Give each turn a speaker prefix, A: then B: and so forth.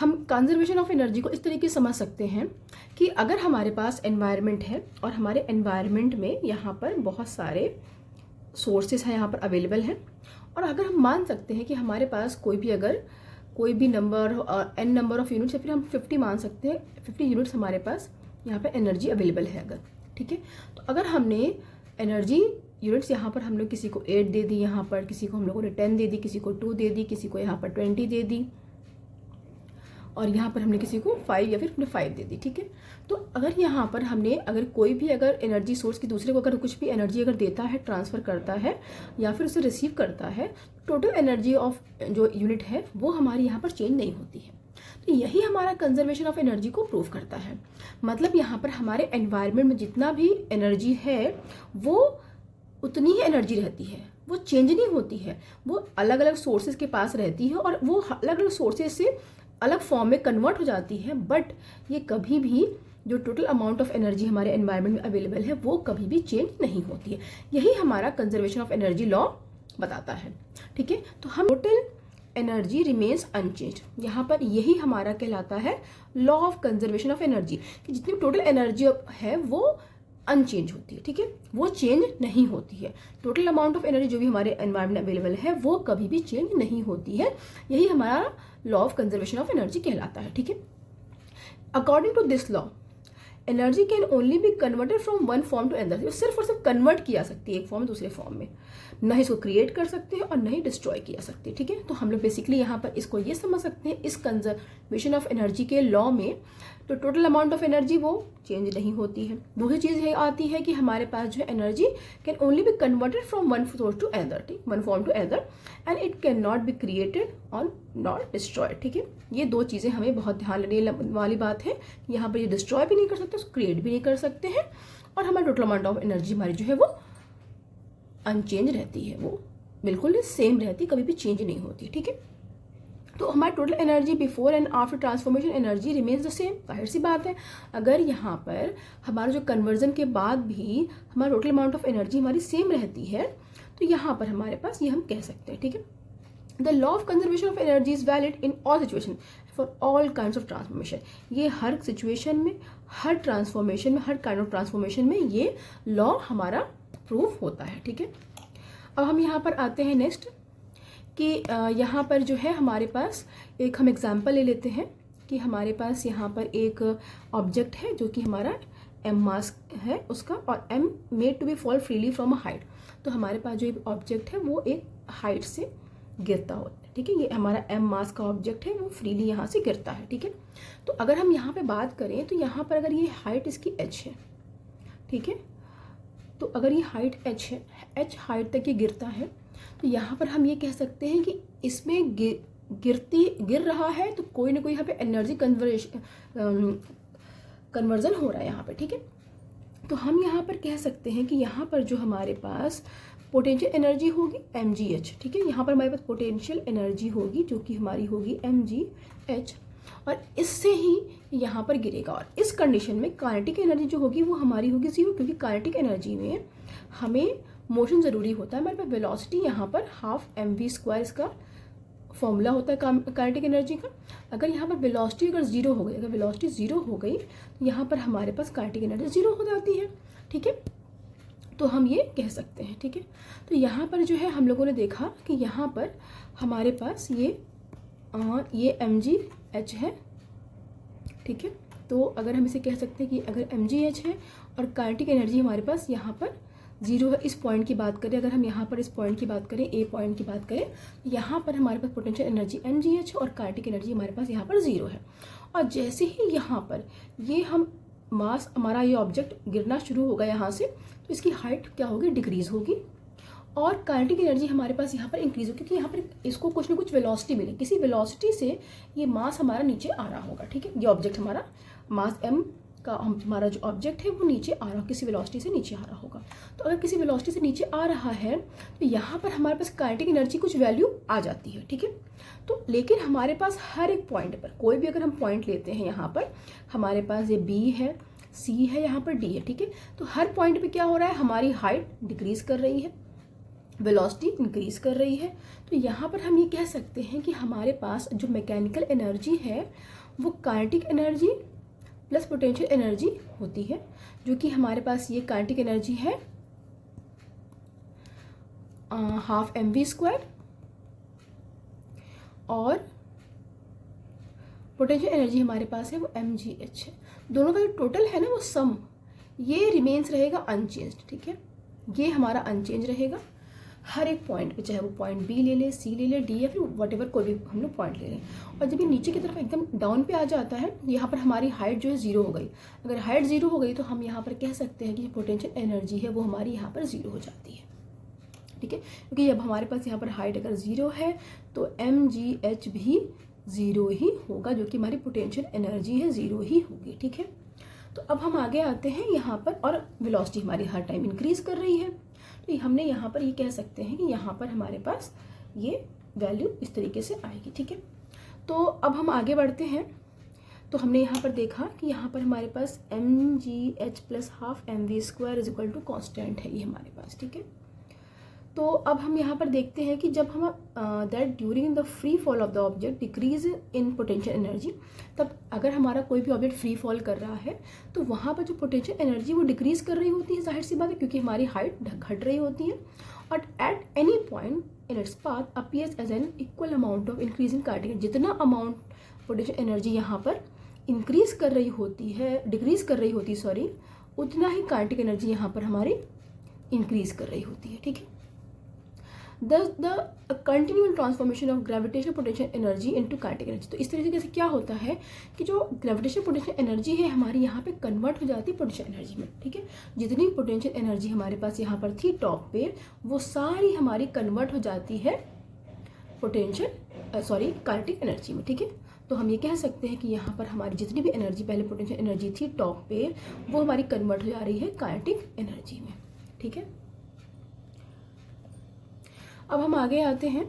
A: हम conservation of energy को इस तरीके से समझ सकते हैं कि अगर हमारे पास एनवायरनमेंट है और हमारे एनवायरनमेंट में यहाँ पर बहुत सारे सोर्सेस हैं यहाँ पर अवेलेबल हैं, और अगर हम मान सकते हैं कि हमारे पास कोई भी number n number of units, या फिर हम 50 मान सकते हैं, 50 यूनिट्स हमारे पास यहाँ पर एनर्जी अवेलेबल है अगर, ठीक है। तो अगर हमने एनर्जी यूनिट्स यहाँ पर हम लोग किसी को 8 दे दी, यहाँ पर किसी को हम लोगों ने 10 दे दी, किसी को 2 दे दी, किसी को यहाँ पर 20 दे दी, और यहाँ पर हमने किसी को 5 या फिर 5 दे दी, ठीक है। तो अगर यहाँ पर हमने कोई भी एनर्जी सोर्स की दूसरे को अगर कुछ भी एनर्जी अगर देता है, ट्रांसफ़र करता है या फिर उसे रिसीव करता है, टोटल एनर्जी ऑफ जो यूनिट है वो हमारी यहाँ पर चेंज नहीं होती है। तो यही हमारा कंजर्वेशन ऑफ एनर्जी को प्रूव करता है। मतलब यहाँ पर हमारे एनवायरनमेंट में जितना भी एनर्जी है वो उतनी ही एनर्जी रहती है, वो चेंज नहीं होती है, वो अलग अलग सोर्सेज के पास रहती है और वो अलग अलग सोर्सेज से अलग फॉर्म में कन्वर्ट हो जाती है, बट ये कभी भी जो टोटल अमाउंट ऑफ एनर्जी हमारे एनवायरनमेंट में अवेलेबल है वो कभी भी चेंज नहीं होती है। यही हमारा कंजर्वेशन ऑफ एनर्जी लॉ बताता है, ठीक है। तो हम टोटल एनर्जी रिमेन्स अनचेंज, यहाँ पर यही हमारा कहलाता है law of conservation of energy, कि जितनी टोटल एनर्जी है वो अनचेंज होती है, ठीक है, वो चेंज नहीं होती है। टोटल अमाउंट ऑफ एनर्जी जो भी हमारे एनवायरनमेंट में अवेलेबल है वो कभी भी चेंज नहीं होती है। यही हमारा law of conservation of energy कहलाता है, ठीक है। According to this law energy can only be converted from one form to another, सिर्फ और सिर्फ कन्वर्ट किया सकती है एक फॉर्म दूसरे फॉर्म में, न इसको क्रिएट कर सकते हैं और न ही डिस्ट्रॉय किया सकते हैं, ठीक है। तो हम लोग बेसिकली यहाँ पर इसको ये समझ सकते हैं, इस कंजर्वेशन ऑफ एनर्जी के लॉ में तो टोटल अमाउंट ऑफ एनर्जी वो चेंज नहीं होती है। दूसरी चीज़ ये आती है कि हमारे पास जो है energy can only be converted from one source to other, ठीक, one form to other, and it can not be created और नॉट डिस्ट्रॉयड, ठीक है। ये दो चीज़ें हमें बहुत ध्यान देने वाली बात है। यहाँ पर ये डिस्ट्रॉय भी नहीं कर सकते, उसको क्रिएट भी नहीं कर सकते हैं, और हमारा टोटल अमाउंट ऑफ एनर्जी हमारी जो है वो अनचेंज रहती है, वो बिल्कुल सेम रहती, कभी भी चेंज नहीं होती, ठीक है। तो हमारी total energy before and after transformation energy remains the same. जाहिर सी बात है, अगर यहाँ पर हमारा जो कन्वर्जन के बाद भी हमारा टोटल अमाउंट ऑफ एनर्जी हमारी सेम रहती है, तो यहाँ पर हमारे पास ये हम कह सकते हैं, ठीक है। The law of conservation of energy is valid in all situation for all kind of transformation. ये हर सिचुएशन में, हर ट्रांसफॉर्मेशन में, हर काइंड ऑफ ट्रांसफॉर्मेशन में ये लॉ हमारा प्रूफ होता है, ठीक है। अब हम यहाँ पर आते हैं नेक्स्ट कि यहाँ पर जो है हमारे पास एक हम एग्जाम्पल ले लेते हैं कि हमारे पास यहाँ पर एक ऑब्जेक्ट है जो कि हमारा m मास है उसका, और m made to be fall freely from a height. तो हमारे पास जो एक ऑब्जेक्ट है वो एक हाइट से गिरता होता है, ठीक है। ये हमारा m मास का ऑब्जेक्ट है, वो फ्रीली यहाँ से गिरता है, ठीक है। तो अगर हम यहाँ पे बात करें तो यहाँ पर अगर ये हाइट इसकी h है, ठीक है, तो अगर ये हाइट h है, h हाइट तक ये गिरता है, तो यहाँ पर हम ये कह सकते हैं कि इसमें गिर रहा है, तो कोई ना कोई यहाँ पे एनर्जी कन्वर्जन हो रहा है यहाँ पे, ठीक है। तो हम यहाँ पर कह सकते हैं कि यहाँ पर जो हमारे पास पोटेंशियल एनर्जी होगी mgh, ठीक है। यहाँ पर हमारे पास पोटेंशियल एनर्जी होगी जो कि हमारी होगी mgh, और इससे ही यहाँ पर गिरेगा, और इस कंडीशन में काइनेटिक एनर्जी जो होगी वो हमारी होगी 0, क्योंकि काइनेटिक एनर्जी में हमें मोशन ज़रूरी होता है। हमारे पास वेलोसिटी यहाँ पर हाफ mv² इसका फॉर्मूला होता है काइनेटिक एनर्जी का। अगर यहाँ पर वेलोसिटी अगर 0 हो गई, अगर वेलोसिटी 0 हो गई तो यहाँ पर हमारे पास काइनेटिक एनर्जी 0 हो जाती है, ठीक है। तो हम ये कह सकते हैं, ठीक है। तो यहाँ पर जो है हम लोगों ने देखा कि यहाँ पर हमारे पास ये mgh है, ठीक है। तो अगर हम इसे कह सकते हैं कि अगर mgh है और काइनेटिक एनर्जी हमारे पास यहाँ पर 0 है, इस पॉइंट की बात करें, अगर हम यहाँ पर इस पॉइंट की बात करें, ए पॉइंट की बात करें, यहाँ पर हमारे पास पोटेंशियल एनर्जी mgh और काइनेटिक एनर्जी हमारे पास यहाँ पर 0 है। और जैसे ही यहाँ पर ये हम मास हमारा ये ऑब्जेक्ट गिरना शुरू होगा यहाँ से, तो इसकी हाइट क्या होगी, डिक्रीज होगी, और काइनेटिक एनर्जी हमारे पास यहाँ पर इंक्रीज होगी, क्योंकि यहाँ पर इसको कुछ ना कुछ वेलोसिटी मिले, किसी वेलोसिटी से ये मास हमारा नीचे आ रहा होगा, ठीक है। ये ऑब्जेक्ट हमारा मास m का हमारा जो ऑब्जेक्ट है वो नीचे आ रहा होगा, किसी वेलोसिटी से नीचे आ रहा होगा। तो अगर किसी वेलोसिटी से नीचे आ रहा है तो यहाँ पर हमारे पास काइनेटिक एनर्जी कुछ वैल्यू आ जाती है, ठीक है। तो लेकिन हमारे पास हर एक पॉइंट पर, कोई भी अगर हम पॉइंट लेते हैं, यहाँ पर हमारे पास ये B है, C है, यहाँ पर D है, ठीक है। तो हर पॉइंट पे क्या हो रहा है, हमारी हाइट डिक्रीज कर रही है, वेलोसिटी इंक्रीज कर रही है। तो यहाँ पर हम ये कह सकते हैं कि हमारे पास जो मैकेनिकल एनर्जी है वो kinetic energy plus potential energy होती है, जो कि हमारे पास ये काइनेटिक एनर्जी है हाफ mv² और पोटेंशियल एनर्जी हमारे पास है वो mgh है। दोनों का जो टोटल है ना वो सम ये रिमेन्स रहेगा अनचेंज्ड। ठीक है, ये हमारा अनचेंज रहेगा हर एक पॉइंट पे, चाहे वो पॉइंट बी ले ले, सी ले ले, डी या फिर वट एवर कोई भी हम लोग पॉइंट ले लें। और जब ये नीचे की तरफ एकदम डाउन पे आ जाता है, यहाँ पर हमारी हाइट जो है ज़ीरो हो गई। अगर हाइट ज़ीरो हो गई तो हम यहाँ पर कह सकते हैं कि पोटेंशियल एनर्जी है वो हमारी यहाँ पर ज़ीरो हो जाती है। ठीक है, क्योंकि जब हमारे पास यहाँ पर हाइट अगर ज़ीरो है तो mgh भी ज़ीरो ही होगा, जो कि हमारी पोटेंशियल एनर्जी है ज़ीरो ही होगी। ठीक है, तो अब हम आगे आते हैं यहाँ पर, और वेलोसिटी हमारी हर टाइम इंक्रीज कर रही है। तो हमने यहाँ पर ये कह सकते हैं कि यहाँ पर हमारे पास ये वैल्यू इस तरीके से आएगी। ठीक है, तो अब हम आगे बढ़ते हैं। तो हमने यहाँ पर देखा कि यहाँ पर हमारे पास mgh plus half mv² is equal to constant है ये हमारे पास। ठीक है, तो अब हम यहाँ पर देखते हैं कि जब हम that during the free fall of the object decrease in potential energy, तब अगर हमारा कोई भी ऑब्जेक्ट फ्री फॉल कर रहा है तो वहाँ पर जो पोटेंशियल एनर्जी वो डिक्रीज कर रही होती है, जाहिर सी बात है, क्योंकि हमारी हाइट घट रही होती है। और at any point in its path appears as an equal amount of increase in kinetic. जितना अमाउंट पोटेंशियल एनर्जी यहाँ पर इंक्रीज कर रही होती है, डिक्रीज कर रही होती है सॉरी, उतना ही काइनेटिक एनर्जी यहाँ पर हमारी इंक्रीज कर रही होती है। ठीक है, Thus the continual transformation of gravitational potential energy into kinetic energy। तो इस तरीके से क्या होता है कि जो ग्रेविटेशनल पोटेंशियल एनर्जी है हमारी यहाँ पे कन्वर्ट हो जाती है पोटेंशियल एनर्जी में। ठीक है, जितनी पोटेंशियल एनर्जी हमारे पास यहाँ पर थी टॉप पे, वो सारी हमारी कन्वर्ट हो जाती है काइनेटिक एनर्जी में। ठीक है, तो हम ये कह सकते हैं कि यहाँ पर हमारी जितनी भी एनर्जी पहले पोटेंशियल एनर्जी थी टॉप पे, वो हमारी कन्वर्ट हो जा रही है काइनेटिक एनर्जी में। ठीक है, अब हम आगे आते हैं